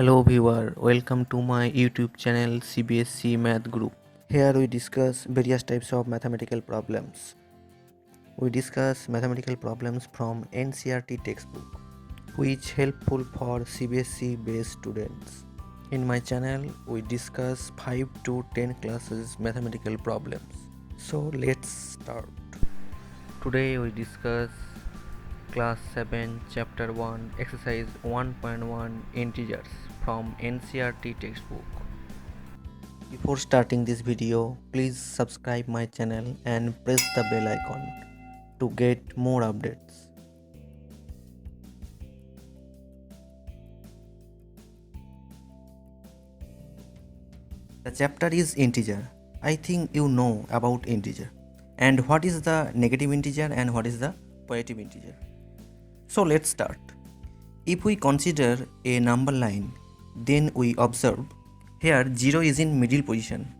Hello viewer, welcome to my YouTube channel CBSC Math Group. Here we discuss various types of mathematical problems. We discuss mathematical problems from NCERT textbook, which helpful for CBSC based students. In my channel, we discuss 5 to 10 classes mathematical problems. So let's start. Today we discuss Class 7 Chapter 1 Exercise 1.1 Integers from NCERT textbook. Before starting this video, please subscribe my channel and press the bell icon to get more updates. The chapter is integer. I think you know about integer and what is the negative integer and what is the positive integer. So let's start. If we consider a number line, then we observe here 0 is in middle position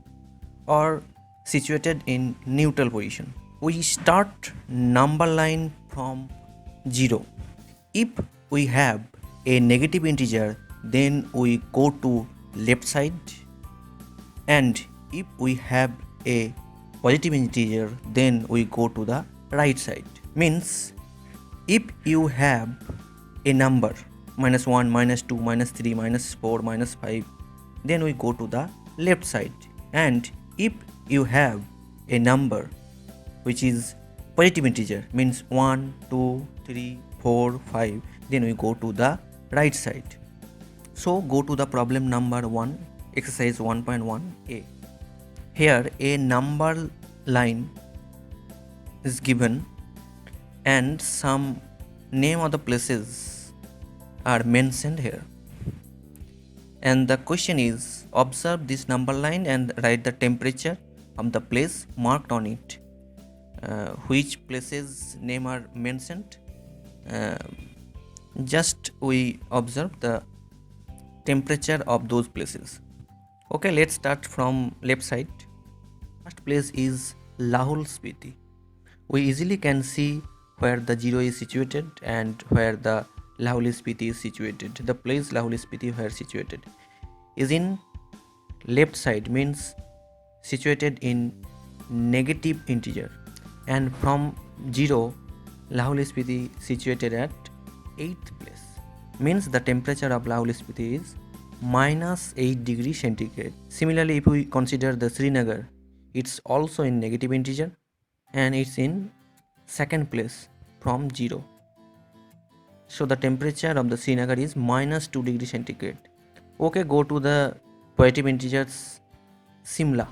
or situated in neutral position. We start number line from 0. If we have a negative integer, then we go to left side, and if we have a positive integer, then we go to the right side. Means if you have a number -1, -2, -3, -4, -5, then we go to the left side. And if you have a number which is positive integer, means 1, 2, 3, 4, 5, then we go to the right side. So go to the problem number 1, exercise 1.1a. Here a number line is given and some name of the places are mentioned here, and the question is observe this number line and write the temperature of the place marked on it. Which places name are mentioned? Just we observe the temperature of those places. Okay, let's start from left side. First place is Lahul Spiti. We easily can see where the 0 is situated and where the Lahul Spiti is situated. The place Lahul Spiti where situated is in left side, means situated in negative integer, and from 0 Lahul Spiti situated at 8th place, means the temperature of Lahul Spiti is -8 degrees centigrade. Similarly, if we consider the Srinagar, it's also in negative integer and it's in second place from 0. So the temperature of the Srinagar is -2 degrees centigrade. Okay, go to the positive integers. Simla.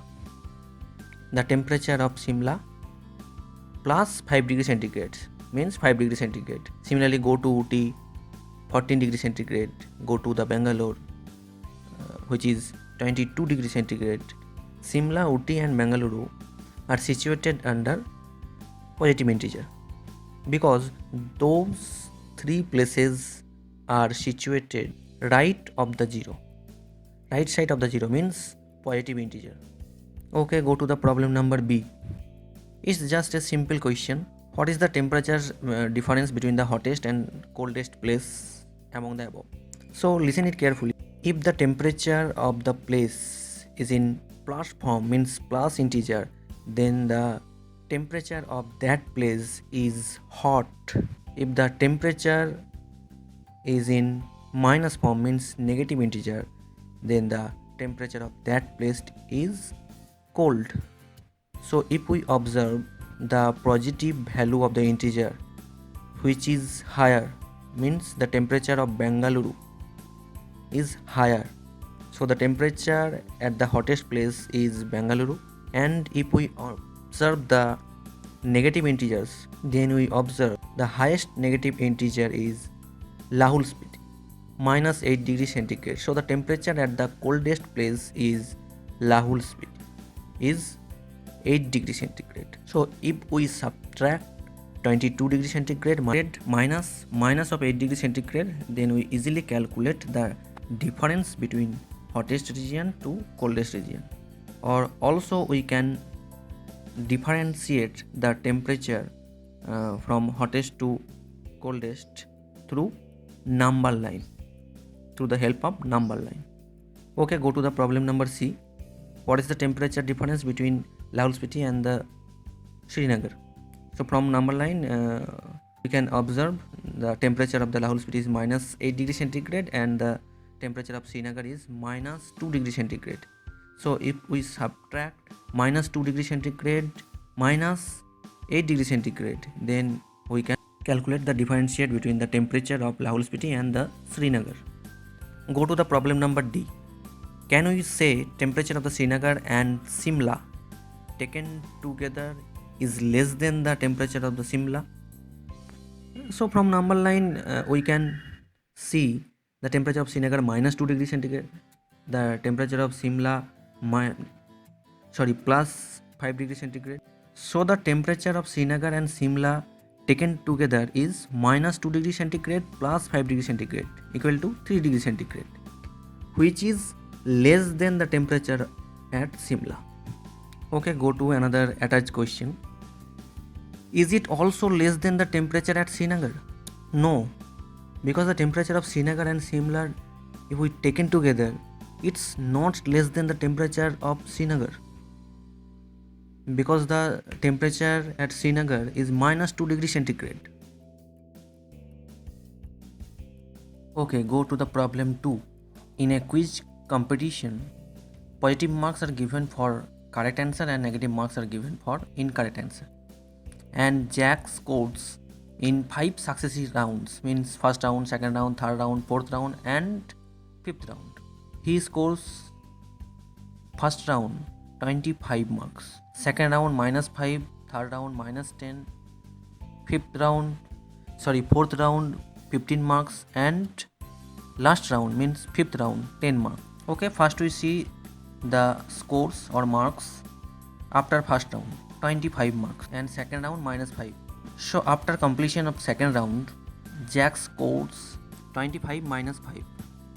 The temperature of Simla +5 degrees centigrade, means 5 degrees centigrade. Similarly, go to Ooty, 14 degrees centigrade. Go to the Bangalore, which is 22 degrees centigrade. Simla, Ooty and Bengaluru are situated under positive integer because those three places are situated right of the 0. Right side of the 0 means positive integer. Okay, go to the problem number B. It's just a simple question. What is the temperature difference between the hottest and coldest place among the above? So listen it carefully. If the temperature of the place is in plus form, means plus integer, then the temperature of that place is hot. If the temperature is in minus form, means negative integer, then the temperature of that place is cold. So if we observe the positive value of the integer which is higher, means the temperature of Bengaluru is higher, so the temperature at the hottest place is Bengaluru. And if we observe the negative integers, then we observe the highest negative integer is Lahul Spiti, -8 degrees centigrade. So the temperature at the coldest place is Lahul Spiti is 8 degrees centigrade. So if we subtract 22 degrees centigrade minus of 8 degrees centigrade, then we easily calculate the difference between hottest region to coldest region. Or also we can differentiate the temperature from hottest to coldest through number line. through the help of number line. Okay, go to the problem number C. What is the temperature difference between Lahul Spiti and the Srinagar? So from number line, we can observe the temperature of the Lahul Spiti is minus 8 degrees centigrade and the temperature of Srinagar is minus 2 degrees centigrade. So if we subtract minus 2 degrees centigrade minus 8 degrees centigrade, then we can calculate the differentiate between the temperature of Lahul Spiti and the Srinagar. Go to the problem number D. Can we say temperature of the Srinagar and Simla taken together is less than the temperature of the Simla? So from number line, we can see the temperature of Srinagar minus 2 degrees centigrade, the temperature of Simla plus 5 degrees centigrade. So the temperature of Srinagar and Simla taken together is minus 2 degrees centigrade plus 5 degrees centigrade equal to 3 degrees centigrade, which is less than the temperature at Simla. Okay, go to another attached question. Is it also less than the temperature at Srinagar? No, because the temperature of Srinagar and Simla, if we taken together, it's not less than the temperature of Srinagar, because the temperature at Srinagar is minus 2 degrees centigrade. Okay, go to the problem 2. In a quiz competition, positive marks are given for correct answer and negative marks are given for incorrect answer. And Jack scores in 5 successive rounds, means first round, second round, third round, fourth round and fifth round. He scores first round 25 marks, second round minus 5, third round minus 10, fourth round 15 marks and last round means fifth round 10 marks. Okay, first we see the scores or marks after first round, 25 marks, and second round minus 5. So after completion of second round, Jack scores 25 minus 5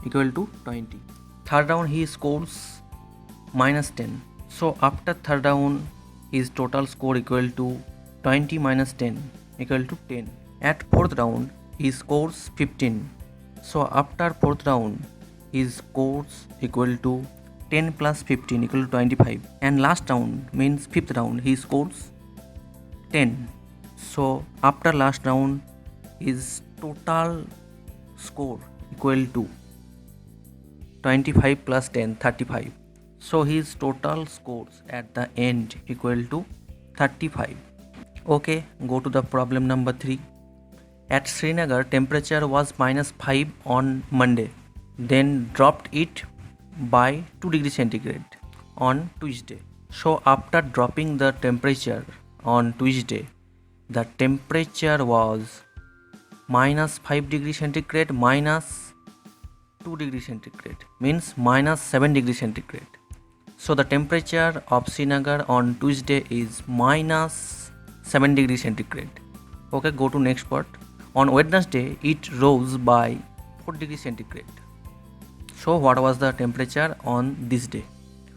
equal to 20. Third round he scores minus 10. So after third round his total score equal to 20 minus 10 equal to 10. At fourth round he scores 15. So after fourth round his scores equal to 10 plus 15 equal to 25. And last round means fifth round he scores 10. So after last round his total score equal to 25 plus 10, 35. So his total scores at the end equal to 35. Okay, go to the problem number 3. At Srinagar, temperature was minus 5 on Monday, then dropped it by 2 degrees centigrade on Tuesday. So after dropping the temperature on Tuesday, the temperature was minus 5 degrees centigrade minus 2 degrees centigrade, means minus 7 degrees centigrade. So the temperature of Srinagar on Tuesday is minus 7 degrees centigrade. Okay, go to next part. On Wednesday, it rose by 4 degrees centigrade. So what was the temperature on this day?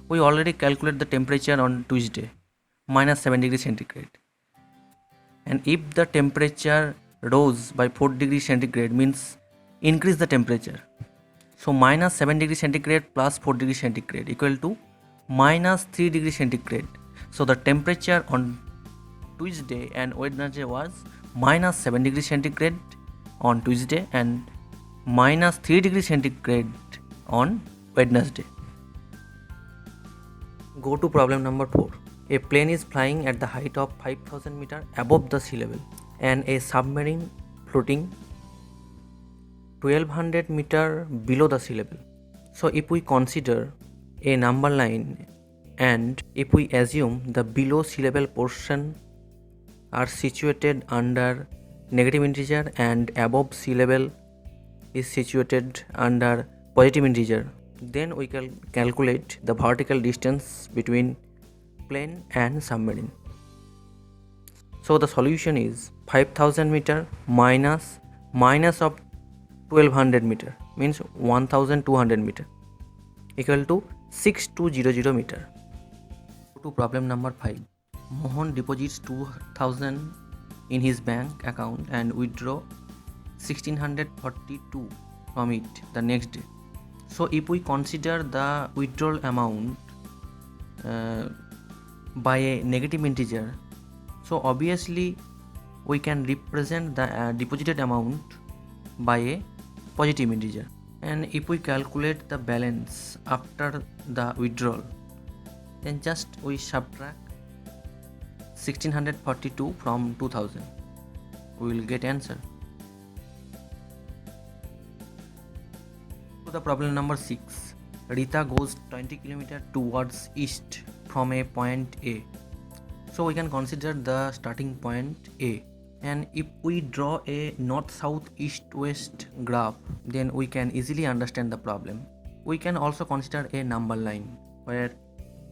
We already calculated the temperature on Tuesday, minus 7 degrees centigrade. And if the temperature rose by 4 degrees centigrade means increase the temperature. So minus 7 degrees centigrade plus 4 degrees centigrade equal to minus 3 degrees centigrade. So the temperature on Tuesday and Wednesday was minus 7 degrees centigrade on Tuesday and minus 3 degrees centigrade on Wednesday. Go to problem number 4. A plane is flying at the height of 5000 meters above the sea level and a submarine floating 1200 meters below the sea level. So if we consider a number line and if we assume the below sea level portion are situated under negative integer and above sea level is situated under positive integer, then we can calculate the vertical distance between plane and submarine. So the solution is 5000 meter minus of 1200 meter means 1200 meter equal to 6200 meter. Go to problem number 5. Mohan deposits 2000 in his bank account and withdraw 1642 from it the next day. So if we consider the withdrawal amount by a negative integer, so obviously we can represent the deposited amount by a positive integer. And if we calculate the balance after the withdrawal, then just we subtract 1642 from 2000. We will get answer. To the problem number 6. Rita goes 20 km towards east from a point A. So we can consider the starting point A, and if we draw a north south east west graph, then we can easily understand the problem. We can also consider a number line where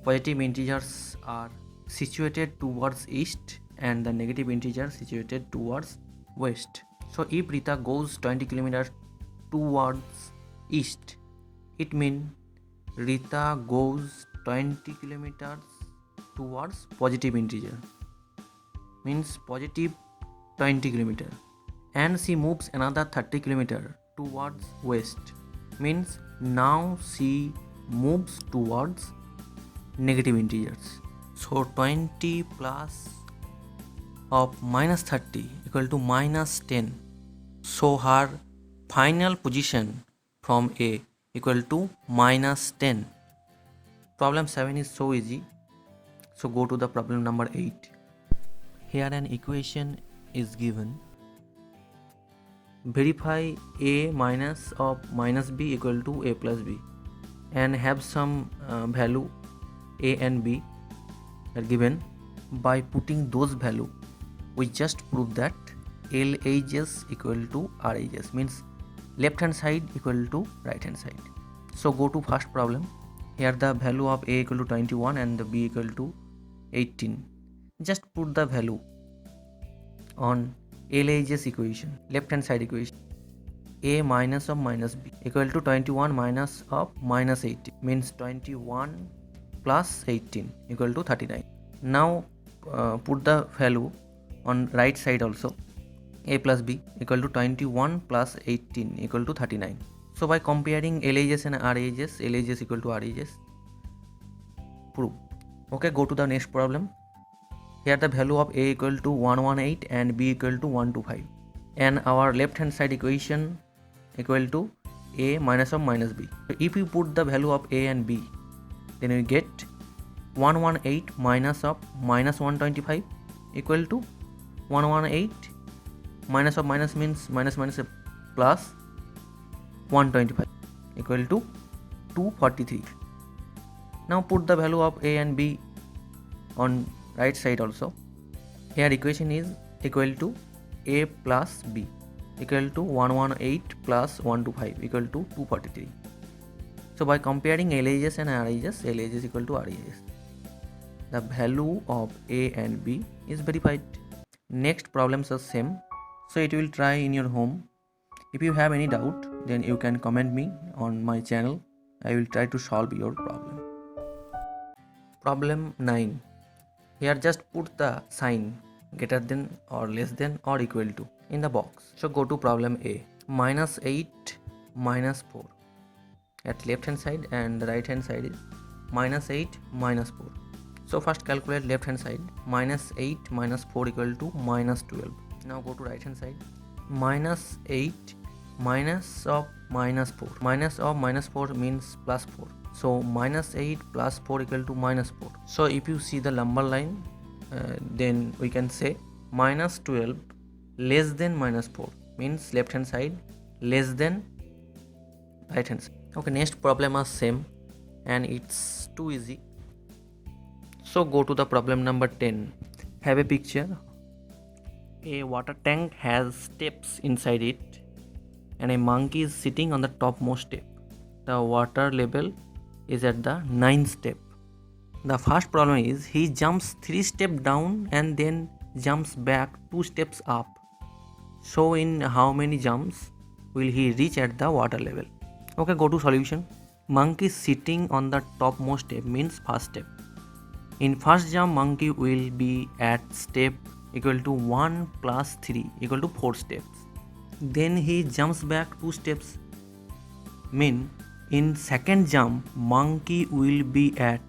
positive integers are situated towards east and the negative integers situated towards west. So if Rita goes 20 kilometers towards east, it means Rita goes 20 kilometers towards positive integer, means positive 20 kilometer, and she moves another 30 kilometer towards west, means now she moves towards negative integers. So 20 plus of minus 30 equal to minus 10. So her final position from A equal to minus 10. Problem 7 is so easy. So go to the problem number 8. Here an equation is given. Verify A minus of minus B equal to A plus B, and have some value A and B are given. By putting those value, we just prove that LHS equal to RHS, means left hand side equal to right hand side. So go to first problem. Here the value of A equal to 21 and the B equal to 18. Just put the value on LHS equation, left hand side equation. A minus of minus B equal to 21 minus of minus 18, means 21 plus 18 equal to 39. Now put the value on right side also. A plus B equal to 21 plus 18 equal to 39. So by comparing LHS and RHS, LHS equal to RHS, prove. Okay, go to the next problem. Here the value of A equal to 118 and B equal to 125, and our left hand side equation equal to A minus of minus B. So if you put the value of A and B, then we get 118 minus of minus 125 equal to 118 minus of minus, means minus minus plus 125 equal to 243. Now put the value of A and B on right side also. Here equation is equal to A plus B equal to 118 plus 125 equal to 243. So by comparing LHS and RHS, LHS equal to RHS, the value of A and B is verified. Next problems are same, so it will try in your home. If you have any doubt, then you can comment me on my channel. I will try to solve your problem. Problem 9. Here just put the sign greater than or less than or equal to in the box. So go to problem A. Minus 8 minus 4 at left hand side, and the right hand side is minus 8 minus 4. So first calculate left hand side. Minus 8 minus 4 equal to minus 12. Now go to right hand side. Minus 8 minus of minus 4. Minus of minus 4 means plus 4. So minus 8 plus 4 equal to minus 4. So if you see the number line, then we can say minus 12 less than minus 4, means left hand side less than right hand side. Okay, next problem is same, and it's too easy. So go to the problem number 10. Have a picture. A water tank has steps inside it, and a monkey is sitting on the topmost step. The water level is at the 9th step. The first problem is he jumps 3 steps down and then jumps back 2 steps up. So in how many jumps will he reach at the water level? Okay, go to solution. Monkey sitting on the topmost step means first step. In first jump, monkey will be at step equal to 1 plus 3 equal to 4 steps. Then he jumps back 2 steps, mean In second jump, monkey will be at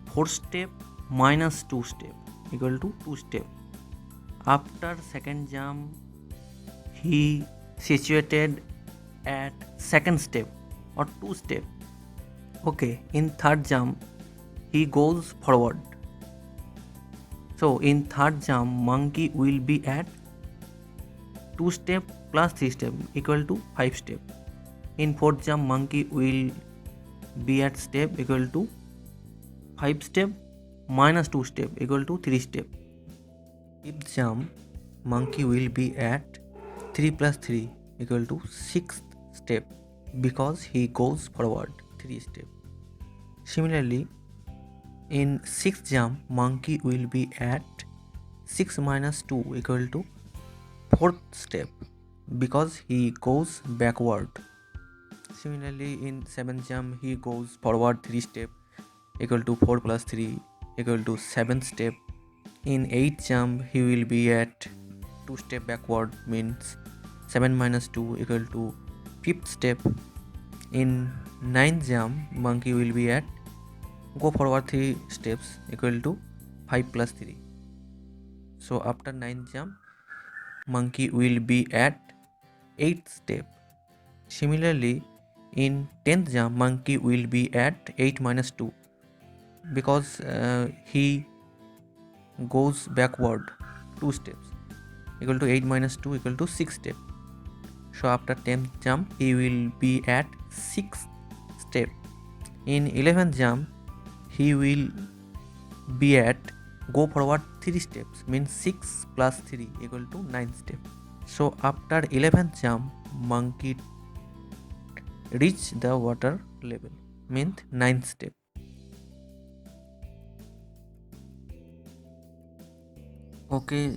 4 step minus 2 step equal to 2 step. After second jump, he situated at second step or 2 step. Okay, in third jump, he goes forward. So in third jump, monkey will be at 2 step plus 3 step equal to 5 step. In fourth jump, monkey will be at step equal to 5 step minus 2 step equal to 3 step. Fifth jump, monkey will be at 3 plus 3 equal to 6th step because he goes forward 3 step. Similarly, in sixth jump, monkey will be at 6 minus 2 equal to 4th step because he goes backward. Similarly, in seventh jump, he goes forward 3 step equal to 4 plus 3 equal to 7th step. In eighth jump, he will be at 2 step backward means 7 minus 2 equal to 5th step. In ninth jump, monkey will be at go forward 3 steps equal to 5 plus 3. So after ninth jump, monkey will be at 8th step. Similarly, in 10th jump, monkey will be at 8 minus 2 because he goes backward 2 steps equal to 8 minus 2 equal to 6 step. So after 10th jump, he will be at 6th step. In 11th jump, he will be at go forward 3 steps means 6 plus 3 equal to 9 step. So after 11th jump, monkey reach the water level means 9th step. Okay,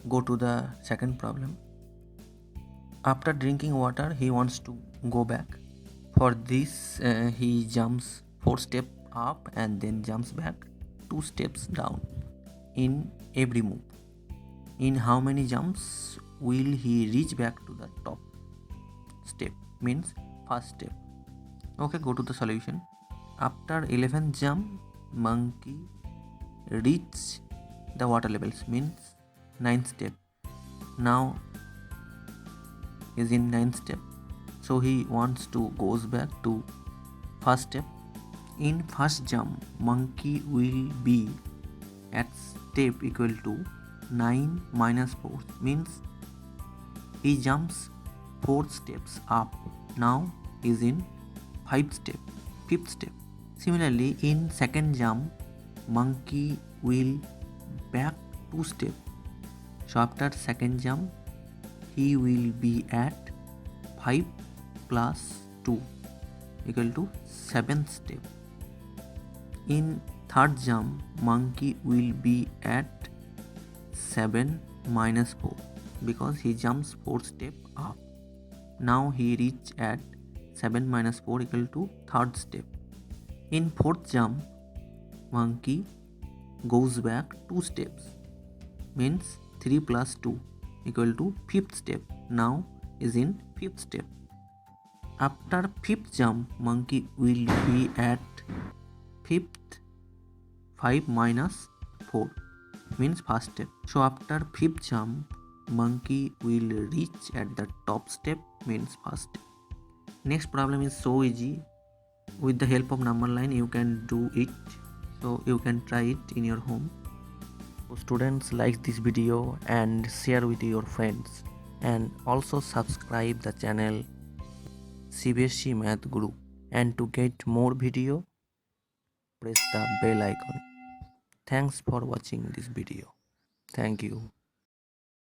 go to the second problem. After drinking water, he wants to go back. For this, he jumps 4 steps up and then jumps back 2 steps down in every move. In how many jumps will he reach back to the top step means first step. Okay, go to the solution. After 11th jump, monkey reach the water levels means 9th step. Now is in 9th step, so he wants to goes back to first step. In first jump, monkey will be at step equal to 9 minus 4 means he jumps 4 steps up. Now is in 5th step. Similarly, in second jump, monkey will back 2 step. So after second jump, he will be at 5 plus 2 equal to 7th step. In third jump, monkey will be at 7 minus 4 because he jumps 4 step up. Now he reach at 7 minus 4 equal to third step. In fourth jump, monkey goes back 2 steps means 3 plus 2 equal to 5th step. Now is in 5th step. After 5th jump, monkey will be at 5th 5 minus 4 means first step. So after 5th jump, monkey will reach at the top step means first step. Next problem is so easy. With the help of number line, you can do it. So you can try it in your home. So students, like this video and share with your friends, and also subscribe the channel CBSE Math Guru. And to get more video, press the bell icon. Thanks for watching this video. Thank you.